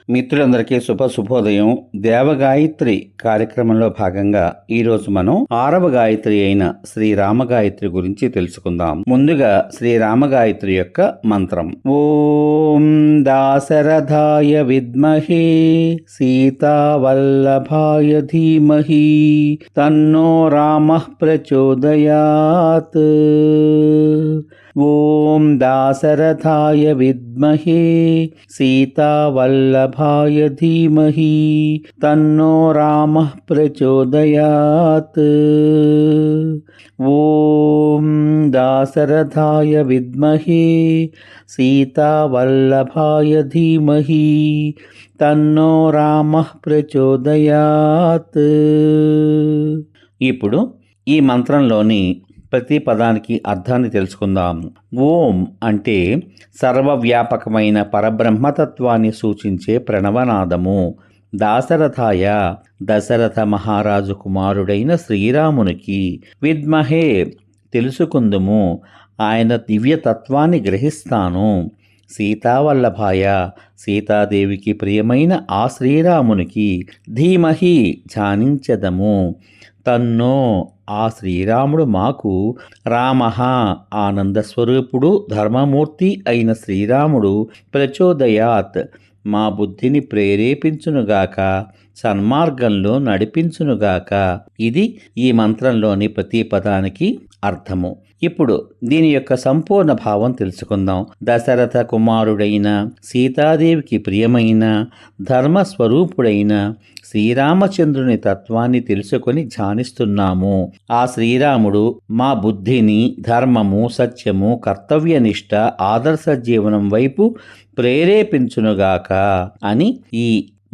మిత్రులందరికీ శుభోదయం. దేవగాయత్రి కార్యక్రమంలో భాగంగా ఈరోజు మనం 6వ గాయత్రి అయిన శ్రీరామ గాయత్రి గురించి తెలుసుకుందాం. ముందుగా శ్రీరామ గాయత్రి యొక్క మంత్రం. ఓం దాశరథాయ విద్మహే సీతావల్లభాయ ధీమహి తన్నో రామః ప్రచోదయాత్. ఓం దాశరథాయ విద్మహే సీతావల్లభాయ ధీమహి తన్నో రామః ప్రచోదయాత్. ఓం దాశరథాయ విద్మహే సీతావల్లభాయ ధీమహి తన్నో రామః ప్రచోదయాత్. ఇప్పుడు ఈ మంత్రంలోని ప్రతి పదానికి అర్థాన్ని తెలుసుకుందాం. ఓం అంటే సర్వవ్యాపకమైన పరబ్రహ్మతత్వాన్ని సూచించే ప్రణవనాదము. దాశరథాయ దశరథ మహారాజు కుమారుడైన శ్రీరామునికి, విద్మహే తెలుసుకుందుము, ఆయన దివ్యతత్వాన్ని గ్రహిస్తాను, సీతావల్లభాయ సీతాదేవికి ప్రియమైన ఆ శ్రీరామునికి, ధీమహి ధ్యానించదము, తన్నో ఆ శ్రీరాముడు మాకు, రామః ఆనందస్వరూపుడు ధర్మమూర్తి అయిన శ్రీరాముడు, ప్రచోదయాత్ మా బుద్ధిని ప్రేరేపించునుగాక, సన్మార్గంలో నడిపించునుగాక. ఇది ఈ మంత్రంలోని ప్రతి పదానికి అర్థము. ఇప్పుడు దీని యొక్క సంపూర్ణ భావం తెలుసుకుందాం. దశరథ కుమారుడైన సీతాదేవికి ప్రియమైన ధర్మస్వరూపుడైన శ్రీరామచంద్రుని తత్వాన్ని తెలుసుకొని ధ్యానిస్తున్నాము. ఆ శ్రీరాముడు మా బుద్ధిని ధర్మము, సత్యము, కర్తవ్యనిష్ట, ఆదర్శ జీవనం వైపు ప్రేరేపించునుగాక అని ఈ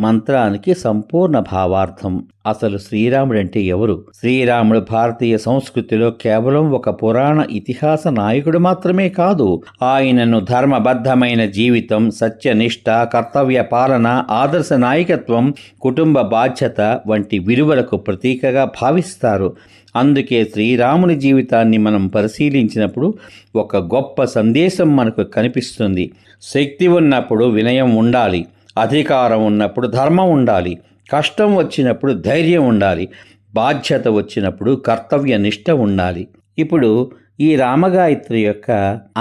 మంత్రానికి సంపూర్ణ భావార్థం. అసలు శ్రీరాముడంటే ఎవరు? శ్రీరాముడు భారతీయ సంస్కృతిలో కేవలం ఒక పురాణ ఇతిహాస నాయకుడు మాత్రమే కాదు. ఆయనను ధర్మబద్ధమైన జీవితం, సత్యనిష్ట, కర్తవ్య పాలన, ఆదర్శ నాయకత్వం, కుటుంబ బాధ్యత వంటి విలువలకు ప్రతీకగా భావిస్తారు. అందుకే శ్రీరాముని జీవితాన్ని మనం పరిశీలించినప్పుడు ఒక గొప్ప సందేశం మనకు కనిపిస్తుంది. శక్తి ఉన్నప్పుడు వినయం ఉండాలి, అధికారం ఉన్నప్పుడు ధర్మం ఉండాలి, కష్టం వచ్చినప్పుడు ధైర్యం ఉండాలి, బాధ్యత వచ్చినప్పుడు కర్తవ్య నిష్ట ఉండాలి. ఇప్పుడు ఈ రామగాయత్రి యొక్క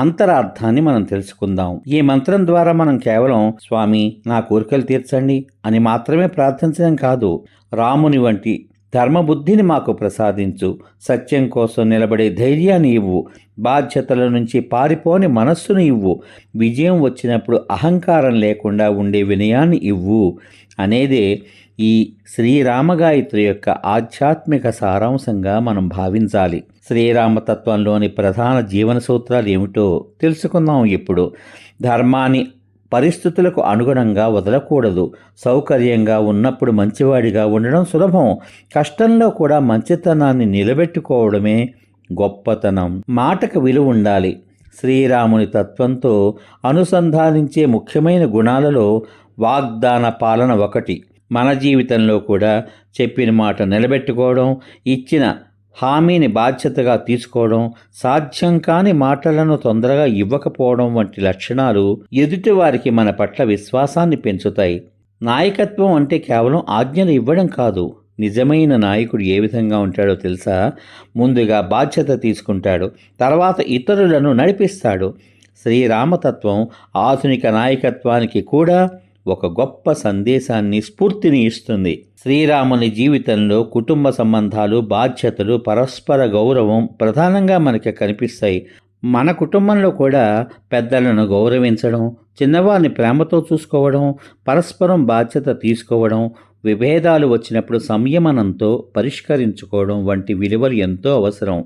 అంతరార్థాన్ని మనం తెలుసుకుందాం. ఈ మంత్రం ద్వారా మనం కేవలం స్వామి నా కోరికలు తీర్చండి అని మాత్రమే ప్రార్థించడం కాదు, రాముని వంటి ధర్మబుద్ధిని మాకు ప్రసాదించు, సత్యం కోసం నిలబడే ధైర్యాన్ని ఇవ్వు, బాధ్యతల నుంచి పారిపోని మనస్సును ఇవ్వు, విజయం వచ్చినప్పుడు అహంకారం లేకుండా ఉండే వినయాన్ని ఇవ్వు అనేదే ఈ శ్రీరామగాయత్రి యొక్క ఆధ్యాత్మిక సారాంశంగా మనం భావించాలి. శ్రీరామతత్వంలోని ప్రధాన జీవన సూత్రాలు ఏమిటో తెలుసుకుందాం. ఇప్పుడు ధర్మాన్ని పరిస్థితులకు అనుగుణంగా వదలకూడదు. సౌకర్యంగా ఉన్నప్పుడు మంచివాడిగా ఉండడం సులభం, కష్టంలో కూడా మంచితనాన్ని నిలబెట్టుకోవడమే గొప్పతనం. మాటకు విలువ ఉండాలి. శ్రీరాముని తత్వంతో అనుసంధానించే ముఖ్యమైన గుణాలలో వాగ్దాన పాలన ఒకటి. మన జీవితంలో కూడా చెప్పిన మాట నిలబెట్టుకోవడం, ఇచ్చిన హామీని బాధ్యతగా తీసుకోవడం, సాధ్యం కాని మాటలను తొందరగా ఇవ్వకపోవడం వంటి లక్షణాలు ఎదుటివారికి మన పట్ల విశ్వాసాన్ని పెంచుతాయి. నాయకత్వం అంటే కేవలం ఆజ్ఞలు ఇవ్వడం కాదు. నిజమైన నాయకుడు ఏ విధంగా ఉంటాడో తెలుసా? ముందుగా బాధ్యత తీసుకుంటాడు, తర్వాత ఇతరులను నడిపిస్తాడు. శ్రీరామతత్వం ఆధునిక నాయకత్వానికి కూడా ఒక గొప్ప సందేశాన్ని, స్ఫూర్తిని ఇస్తుంది. శ్రీరాముని జీవితంలో కుటుంబ సంబంధాలు, బాధ్యతలు, పరస్పర గౌరవం ప్రధానంగా మనకి కనిపిస్తాయి. మన కుటుంబంలో కూడా పెద్దలను గౌరవించడం, చిన్నవారిని ప్రేమతో చూసుకోవడం, పరస్పరం బాధ్యత తీసుకోవడం, విభేదాలు వచ్చినప్పుడు సంయమనంతో పరిష్కరించుకోవడం వంటి విలువలు ఎంతో అవసరం.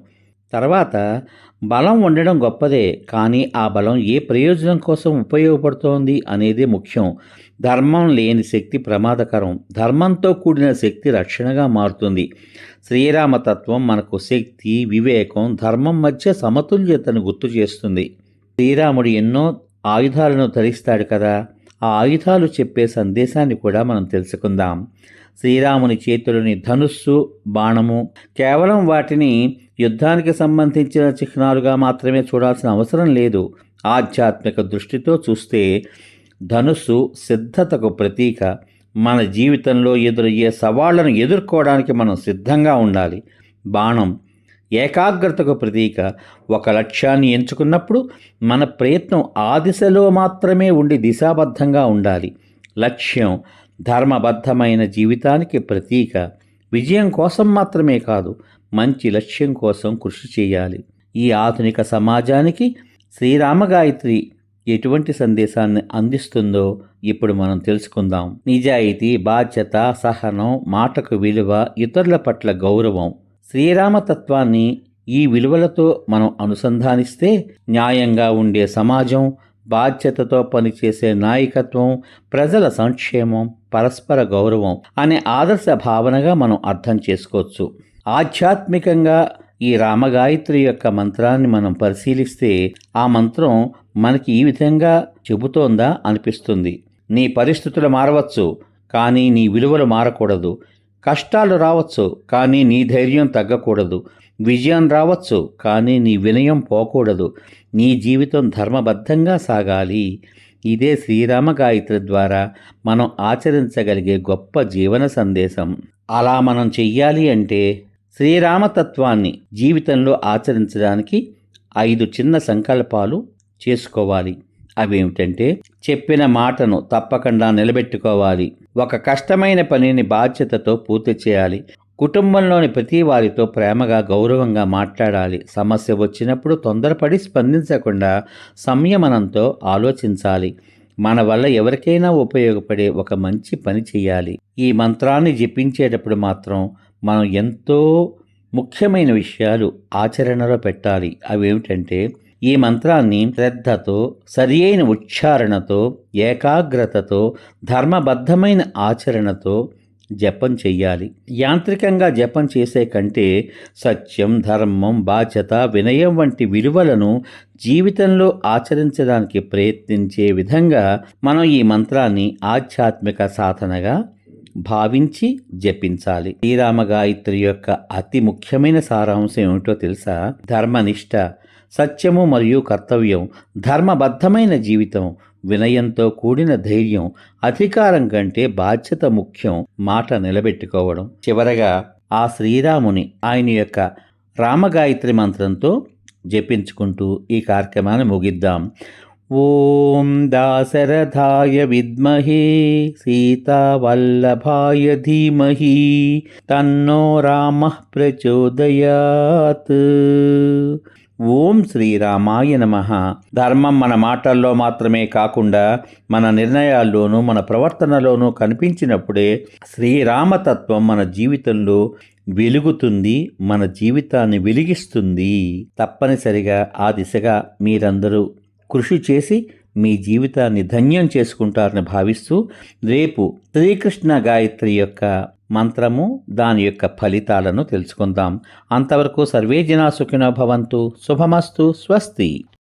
తర్వాత బలం ఉండడం గొప్పదే, కానీ ఆ బలం ఏ ప్రయోజనం కోసం ఉపయోగపడుతోంది అనేది ముఖ్యం. ధర్మం లేని శక్తి ప్రమాదకరం, ధర్మంతో కూడిన శక్తి రక్షణగా మారుతుంది. శ్రీరామతత్వం మనకు శక్తి, వివేకం, ధర్మం మధ్య సమతుల్యతను గుర్తు చేస్తుంది. శ్రీరాముడు ఎన్నో ఆయుధాలను ధరిస్తాడు కదా, ఆ ఆయుధాలు చెప్పే సందేశాన్ని కూడా మనం తెలుసుకుందాం. శ్రీరాముని చేతులని ధనుస్సు, బాణము కేవలం వాటిని యుద్ధానికి సంబంధించిన చిహ్నాలుగా మాత్రమే చూడాల్సిన అవసరం లేదు. ఆధ్యాత్మిక దృష్టితో చూస్తే ధనుస్సు సిద్ధతకు ప్రతీక. మన జీవితంలో ఎదురయ్యే సవాళ్లను ఎదుర్కోవడానికి మనం సిద్ధంగా ఉండాలి. బాణం ఏకాగ్రతకు ప్రతీక. ఒక లక్ష్యాన్ని ఎంచుకున్నప్పుడు మన ప్రయత్నం ఆ దిశలో మాత్రమే ఉండి దిశాబద్ధంగా ఉండాలి. లక్ష్యం ధర్మబద్ధమైన జీవితానికి ప్రతీక. విజయం కోసం మాత్రమే కాదు, మంచి లక్ష్యం కోసం కృషి చేయాలి. ఈ ఆధునిక సమాజానికి శ్రీరామ గాయత్రి ఎటువంటి సందేశాన్ని అందిస్తుందో ఇప్పుడు మనం తెలుసుకుందాం. నిజాయితీ, బాధ్యత, సహనం, మాటకు విలువ, ఇతరుల పట్ల గౌరవం. శ్రీరామతత్వాన్ని ఈ విలువలతో మనం అనుసంధానిస్తే న్యాయంగా ఉండే సమాజం, బాధ్యతతో పనిచేసే నాయకత్వం, ప్రజల సంక్షేమం, పరస్పర గౌరవం అనే ఆదర్శ భావనగా మనం అర్థం చేసుకోవచ్చు. ఆధ్యాత్మికంగా ఈ రామగాయత్రి యొక్క మంత్రాన్ని మనం పరిశీలిస్తే ఆ మంత్రం మనకి ఈ విధంగా చెబుతోందా అనిపిస్తుంది. నీ పరిస్థితులు మారవచ్చు, కానీ నీ విలువలు మారకూడదు. కష్టాలు రావచ్చు, కానీ నీ ధైర్యం తగ్గకూడదు. విజయం రావచ్చు, కానీ నీ వినయం పోకూడదు. నీ జీవితం ధర్మబద్ధంగా సాగాలి. ఇదే శ్రీరామ గాయత్రి ద్వారా మనం ఆచరించగలిగే గొప్ప జీవన సందేశం. అలా మనం చెయ్యాలి అంటే శ్రీరామతత్వాన్ని జీవితంలో ఆచరించడానికి 5 చిన్న సంకల్పాలు చేసుకోవాలి. అవేమిటంటే, చెప్పిన మాటను తప్పకుండా నిలబెట్టుకోవాలి. ఒక కష్టమైన పనిని బాధ్యతతో పూర్తి చేయాలి. కుటుంబంలోని ప్రతి వారితో ప్రేమగా, గౌరవంగా మాట్లాడాలి. సమస్య వచ్చినప్పుడు తొందరపడి స్పందించకుండా సంయమనంతో ఆలోచించాలి. మన వల్ల ఎవరికైనా ఉపయోగపడే ఒక మంచి పని చేయాలి. ఈ మంత్రాన్ని జపించేటప్పుడు మాత్రం మనం ఎంతో ముఖ్యమైన విషయాలు ఆచరణలో పెట్టాలి. అవేమిటంటే, ఈ మంత్రాన్ని శ్రద్ధతో, సరి అయిన ఉచ్చారణతో, ఏకాగ్రతతో, ధర్మబద్ధమైన ఆచరణతో జపం చెయ్యాలి. యాంత్రికంగా జపం చేసే కంటే సత్యం, ధర్మం, బాధ్యత, వినయం వంటి విలువలను జీవితంలో ఆచరించడానికి ప్రయత్నించే విధంగా మనం ఈ మంత్రాన్ని ఆధ్యాత్మిక సాధనగా భావించి జపించాలి. శ్రీరామ గాయత్రి యొక్క అతి ముఖ్యమైన సారాంశం ఏమిటో తెలుసా? ధర్మనిష్ట, సత్యము మరియు కర్తవ్యం, ధర్మబద్ధమైన జీవితం, వినయంతో కూడిన ధైర్యం, అధికారం కంటే బాధ్యత ముఖ్యం, మాట నిలబెట్టుకోవడం. చివరగా ఆ శ్రీరాముని ఆయన యొక్క రామగాయత్రి మంత్రంతో జపించుకుంటూ ఈ కార్యక్రమాన్ని ముగిద్దాం. ఓం దాశరథాయ విద్మహే సీతావల్లభాయ ధీమహి తన్నో రామః ప్రచోదయాత్. ఓం శ్రీరామాయ నమః. ధర్మం మన మాటల్లో మాత్రమే కాకుండా మన నిర్ణయాల్లోనూ, మన ప్రవర్తనలోనూ కనిపించినప్పుడే శ్రీరామతత్వం మన జీవితంలో వెలుగుతుంది, మన జీవితాన్ని వెలిగిస్తుంది. తప్పనిసరిగా ఆ దిశగా మీరందరూ కృషి చేసి మీ జీవితాన్ని ధన్యం చేసుకుంటారని భావిస్తూ రేపు శ్రీకృష్ణ గాయత్రి యొక్క మంత్రము, దాని యొక్క ఫలితాలను తెలుసుకుందాం. అంతవరకు సర్వే జనా సుఖినో భవంతు. శుభమస్తు. స్వస్తి.